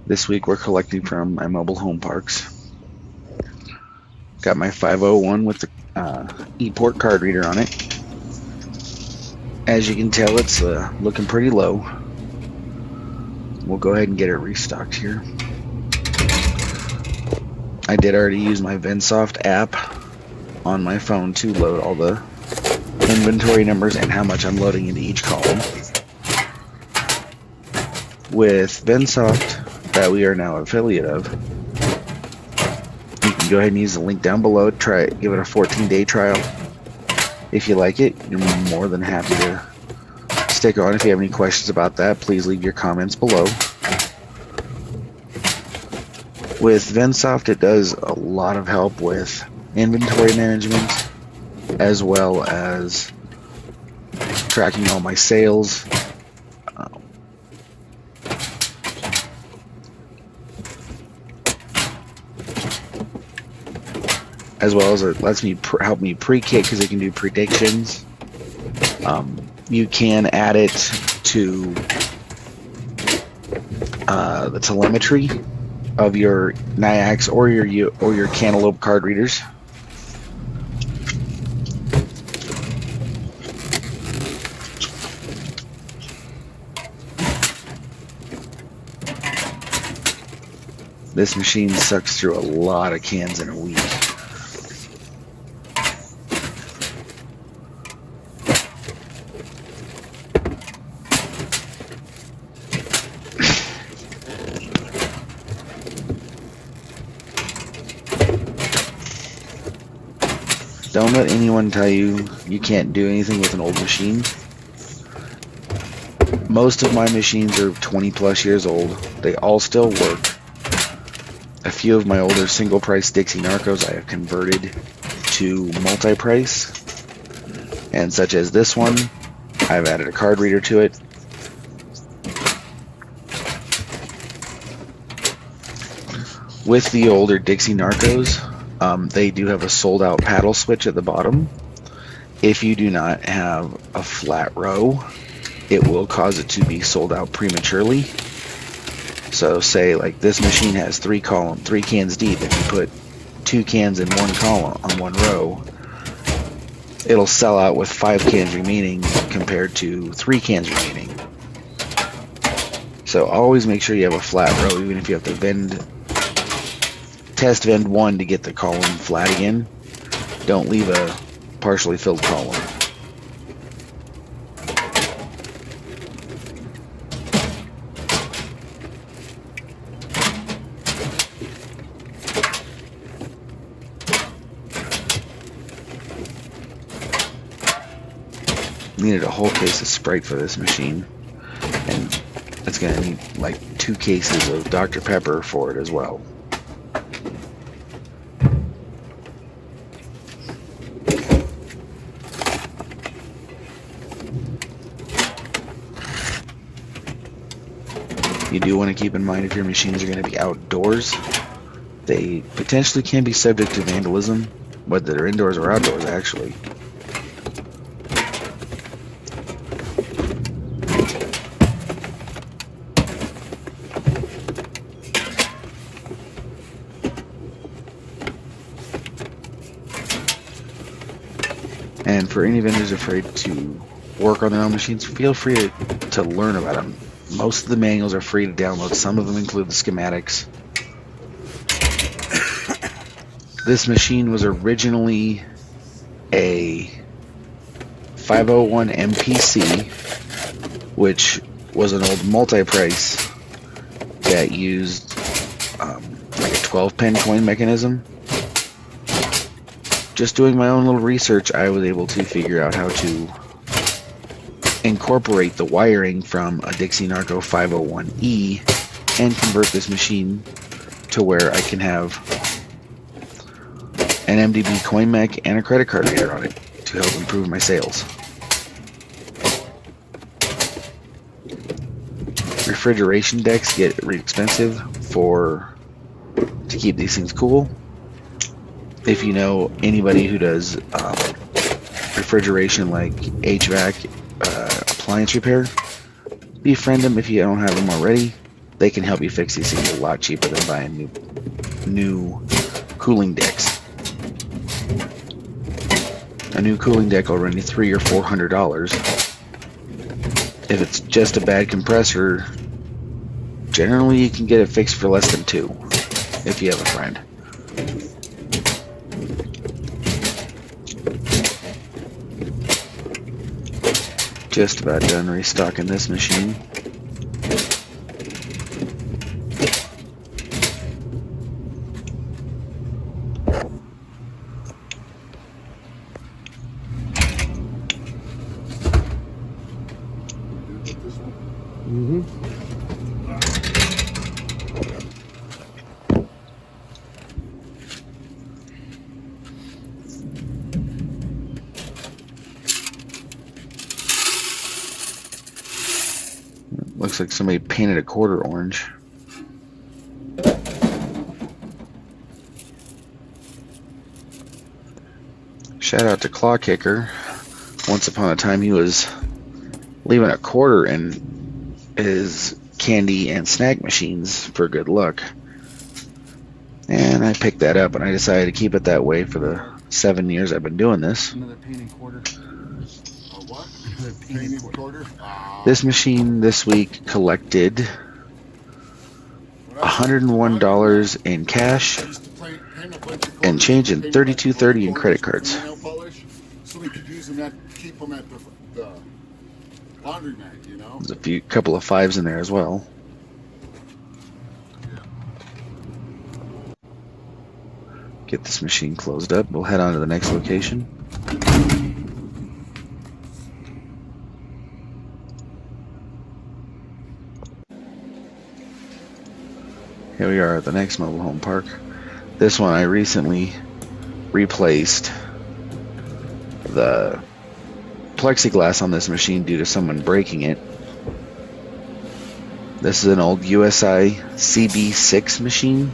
This week we're collecting from my mobile home parks. Got my 501 with the ePort card reader on it. As you can tell, it's looking pretty low. We'll go ahead and get it restocked here. I did already use my Vensoft app on my phone to load all the inventory numbers and how much I'm loading into each column. With Vensoft, that we are now an affiliate of, you can go ahead and use the link down below. Try it, give it a 14-day trial. If you like it, you're more than happy to stick on. If you have any questions about that, please leave your comments below. With Vensoft, it does a lot of help with inventory management, as well as tracking all my sales. As well as it lets me help me pre-kit because it can do predictions. You can add it to the telemetry of your Nyax or your Cantaloupe card readers. This machine sucks through a lot of cans in a week. Don't let anyone tell you you can't do anything with an old machine. Most of my machines are 20 plus years old. They all still work. A few of my older single price Dixie Narcos I have converted to multi-price. And such as this one, I've added a card reader to it. With the older Dixie Narcos, they do have a sold out paddle switch at the bottom. If you do not have a flat row, it will cause it to be sold out prematurely. So say like this machine has 3 cans deep. If you put 2 cans in one column on one row, it'll sell out with 5 cans remaining compared to 3 cans remaining. So always make sure you have a flat row, even if you have to test vend 1 to get the column flat again. Don't leave a partially filled column. Needed a whole case of Sprite for this machine, and it's gonna need like 2 cases of Dr. Pepper for it as well. You do want to keep in mind if your machines are going to be outdoors, they potentially can be subject to vandalism, whether they're indoors or outdoors actually. And for any vendors afraid to work on their own machines, feel free to learn about them. Most of the manuals are free to download. Some of them include the schematics. This machine was originally a 501 MPC, which was an old multi-price that used like a 12-pin coin mechanism. Just doing my own little research, I was able to figure out how to incorporate the wiring from a Dixie Narco 501E and convert this machine to where I can have an MDB coin mech and a credit card reader on it to help improve my sales. Refrigeration decks get really expensive to keep these things cool. If you know anybody who does refrigeration like HVAC appliance repair, befriend them if you don't have them already. they can help you fix these things a lot cheaper than buying new cooling decks. A new cooling deck will run you $300 or $400. If it's just a bad compressor, generally you can get it fixed for less than $2 if you have a friend. Just about done restocking this machine. Looks like somebody painted a quarter orange. Shout out to Claw Kicker. Once upon a time he was leaving a quarter in his candy and snack machines for good luck. And I picked that up and I decided to keep it that way for the 7 years I've been doing this. Another painting quarter. What? Painted quarter? This machine this week collected $101 in cash and change in $32.30 in credit cards. So we could use them at, keep them at the laundromat, you know? There's a couple of fives in there as well. Get this machine closed up. We'll head on to the next location. Here we are at the next mobile home park. This one I recently replaced the plexiglass on this machine due to someone breaking it. This is an old USI CB6 machine.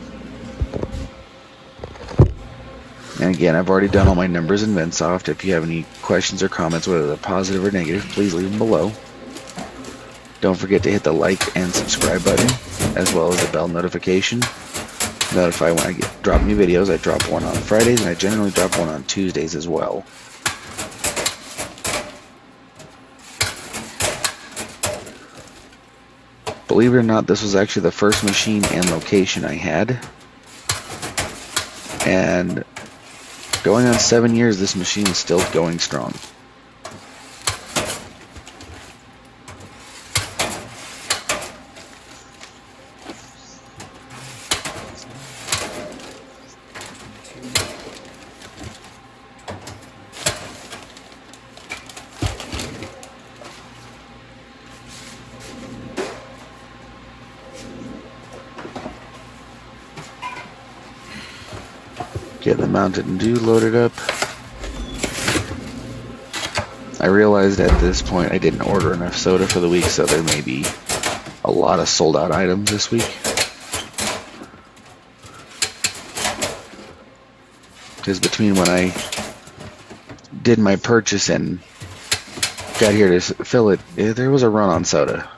And again, I've already done all my numbers in VentSoft. If you have any questions or comments, whether they're positive or negative, please leave them below. Don't forget to hit the like and subscribe button, as well as the bell notification. Notify when I drop new videos. I drop one on Fridays, and I generally drop one on Tuesdays as well. Believe it or not, this was actually the first machine and location I had. And going on 7 years, this machine is still going strong. Get the Mountain Dew loaded up. I realized at this point I didn't order enough soda for the week, so there may be a lot of sold out items this week. Because between when I did my purchase and got here to fill it, there was a run on soda.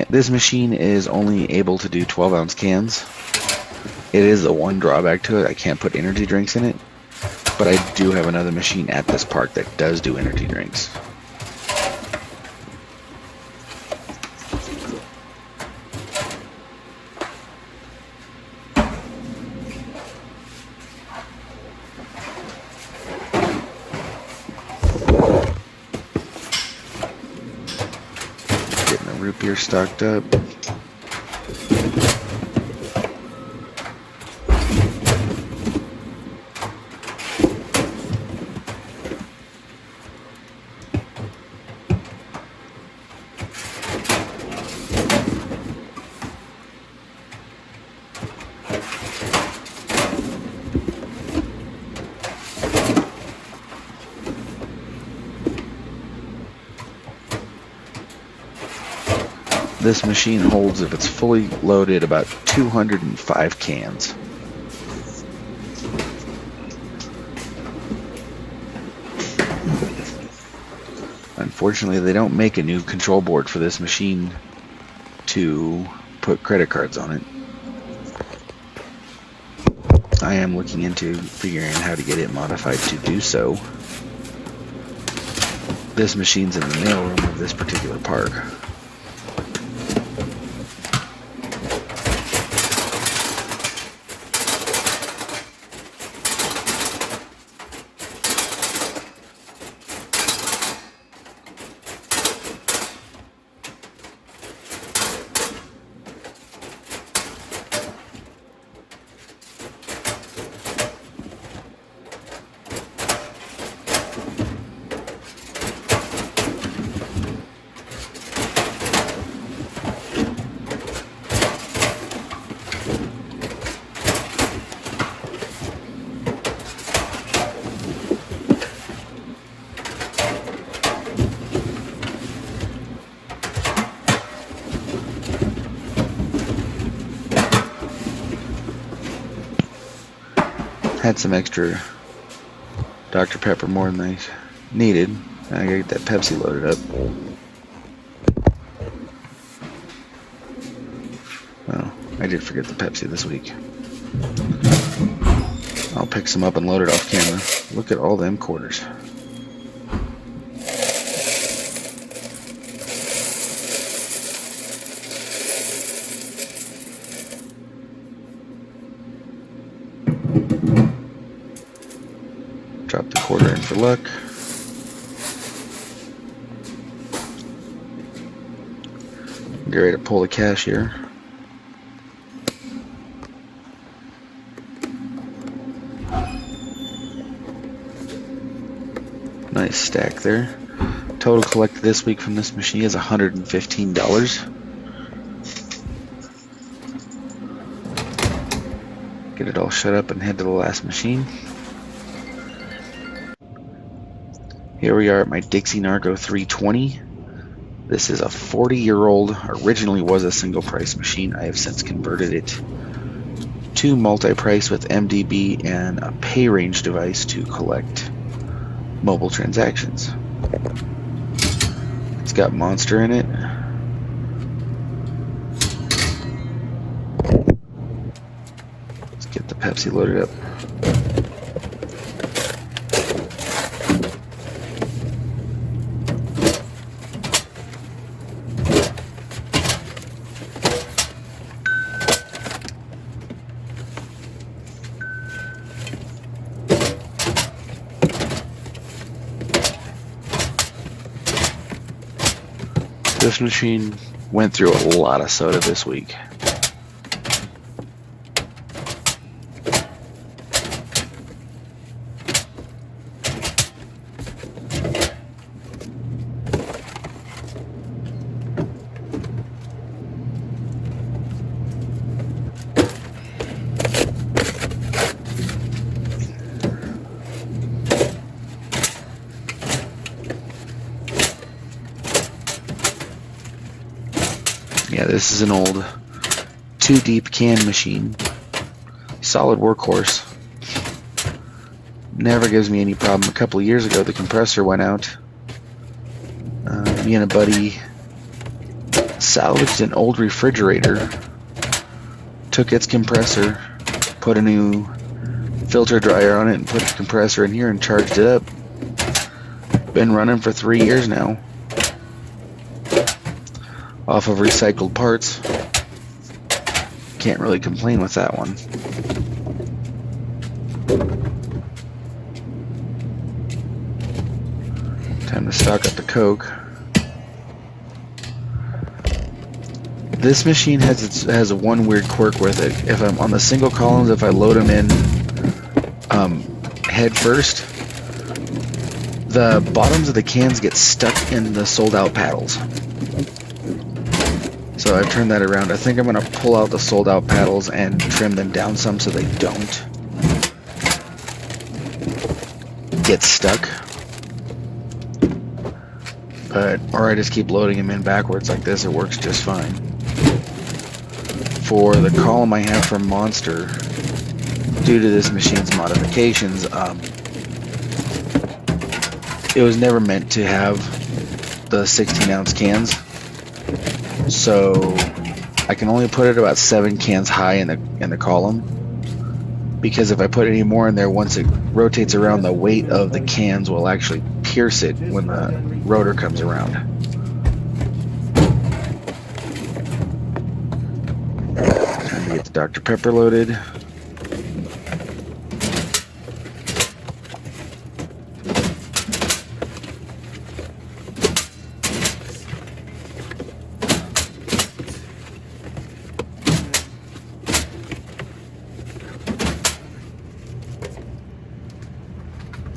This machine is only able to do 12-ounce cans. It is the one drawback to it. I can't put energy drinks in it, but I do have another machine at this park that does do energy drinks. Root beer stocked up. This machine holds, if it's fully loaded, about 205 cans. Unfortunately, they don't make a new control board for this machine to put credit cards on it. I am looking into figuring out how to get it modified to do so. This machine's in the mailroom of this particular park. Had some extra Dr. Pepper, more than I needed. I gotta get that Pepsi loaded up. Oh, I did forget the Pepsi this week. I'll pick some up and load it off camera. Look at all them quarters. Drop the quarter in for luck. Get ready to pull the cash here. Nice stack there. Total collected this week from this machine is $115. Get it all shut up and head to the last machine. Here we are at my Dixie Narco 320. This is a 40-year-old, originally was a single price machine. I have since converted it to multi-price with MDB and a pay range device to collect mobile transactions. It's got Monster in it. Let's get the Pepsi loaded up. This machine went through a lot of soda this week. Yeah, this is an old 2-deep can machine. Solid workhorse. Never gives me any problem. A couple of years ago, the compressor went out. Me and a buddy salvaged an old refrigerator, took its compressor, put a new filter dryer on it, and put the compressor in here and charged it up. Been running for 3 years now. Off of recycled parts. Can't really complain with that one. Time to stock up the Coke. This machine has a one weird quirk with it. If I'm on the single columns, if I load them in head first, the bottoms of the cans get stuck in the sold out paddles. So I've turned that around. I think I'm going to pull out the sold out paddles and trim them down some so they don't get stuck. or I just keep loading them in backwards like this. It works just fine. For the column I have for Monster, due to this machine's modifications, it was never meant to have the 16-ounce cans, so I can only put it about 7 cans high in the column, because if I put any more in there, once it rotates around, the weight of the cans will actually pierce it when the rotor comes around. Time to get the Dr. Pepper loaded.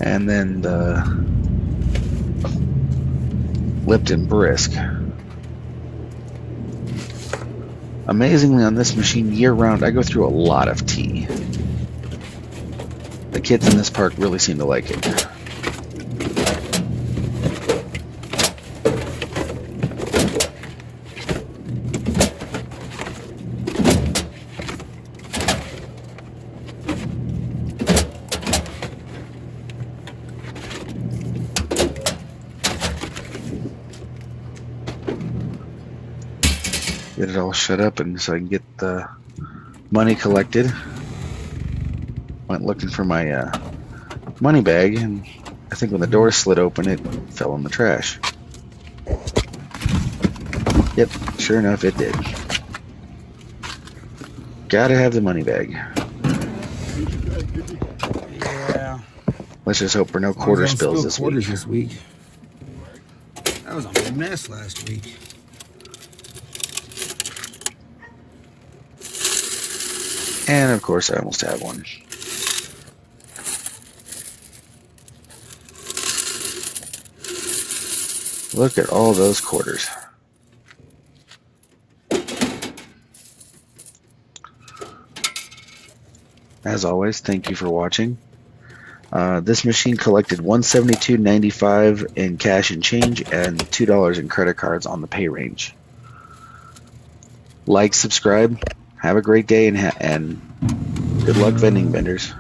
And then the Lipton Brisk. Amazingly, on this machine year-round, I go through a lot of tea. The kids in this park really seem to like it. Get it all shut up, and so I can get the money collected. Went looking for my money bag, and I think when the door slid open, it fell in the trash. Yep, sure enough, it did. Gotta have the money bag. Yeah. Let's just hope for no quarter spills this week. This week. That was a mess last week. And of course, I almost have one. Look at all those quarters. As always, thank you for watching. This machine collected $172.95 in cash and change and $2 in credit cards on the pay range. Like, subscribe, have a great day, and good luck vending, vendors.